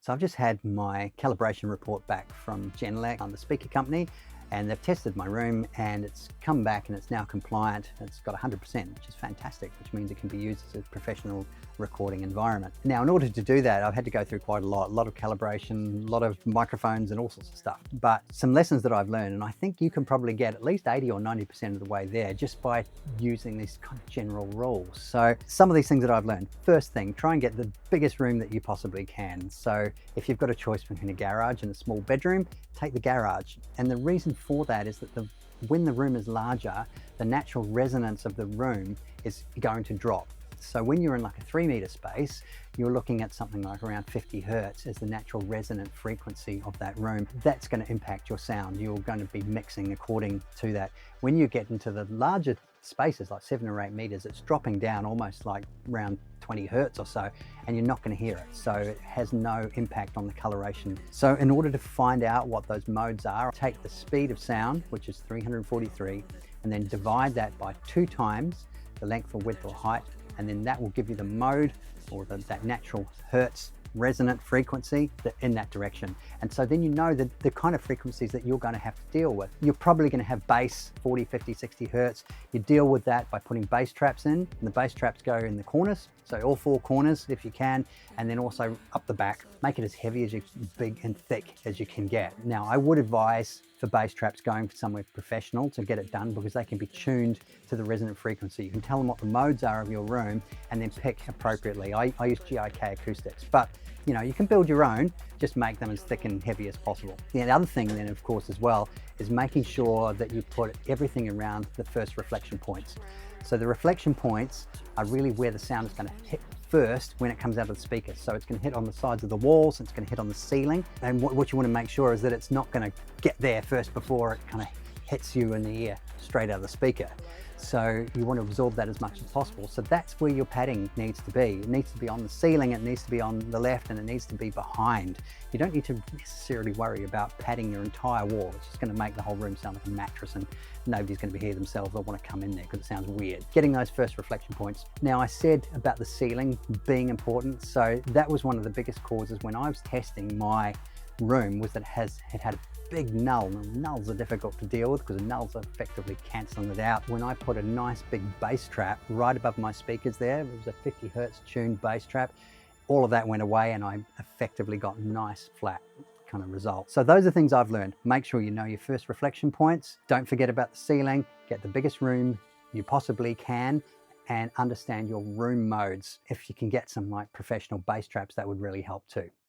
So I've just had my calibration report back from Genelec on the speaker company, and they've tested my room and it's come back and it's now compliant. It's got 100%, which is fantastic, which means it can be used as a professional recording environment. Now, in order to do that, I've had to go through quite a lot of calibration, a lot of microphones and all sorts of stuff. But some lessons that I've learned, and I think you can probably get at least 80 or 90% of the way there just by using these kind of general rules. So some of these things that I've learned. First thing, try and get the biggest room that you possibly can. So if you've got a choice between a garage and a small bedroom, take the garage. And the reason for that is that when the room is larger, the natural resonance of the room is going to drop. So when you're in like a 3-meter space, you're looking at something like around 50 hertz as the natural resonant frequency of that room. That's going to impact your sound. You're going to be mixing according to that. When you get into the larger spaces, like 7 or 8 meters, it's dropping down almost like around 20 hertz or so, and you're not going to hear it. So it has no impact on the coloration. So in order to find out what those modes are, take the speed of sound, which is 343, and then divide that by 2 times the length or width or height, and then that will give you the mode or that natural hertz resonant frequency in that direction. And so then you know that the kind of frequencies that you're going to have to deal with. You're probably going to have bass 40, 50, 60 hertz. You deal with that by putting bass traps in, and the bass traps go in the corners, so all 4 corners if you can, and then also up the back. Make it as heavy as big and thick as you can get. Now, I would advise for bass traps going somewhere professional to get it done, because they can be tuned to the resonant frequency. You can tell them what the modes are of your room and then pick appropriately. I use GIK acoustics, but you know, you can build your own, just make them as thick and heavy as possible. The other thing then, of course, as well, is making sure that you put everything around the first reflection points. So the reflection points are really where the sound is going to hit first when it comes out of the speaker. So it's going to hit on the sides of the walls, it's going to hit on the ceiling. And what you want to make sure is that it's not going to get there first before it kind of hits you in the ear straight out of the speaker. So you want to absorb that as much as possible. So that's where your padding needs to be. It needs to be on the ceiling, it needs to be on the left, and it needs to be behind. You don't need to necessarily worry about padding your entire wall. It's just going to make the whole room sound like a mattress, and nobody's going to hear themselves or want to come in there because it sounds weird. Getting those first reflection points. Now, I said about the ceiling being important. So that was one of the biggest causes when I was testing my room, was that it had a big null. Now, nulls are difficult to deal with because the nulls are effectively cancelling it out. When I put a nice big bass trap right above my speakers there, it was a 50 hertz tuned bass trap, all of that went away and I effectively got nice flat kind of results. So those are things I've learned. Make sure you know your first reflection points. Don't forget about the ceiling. Get the biggest room you possibly can and understand your room modes. If you can get some like professional bass traps, that would really help too.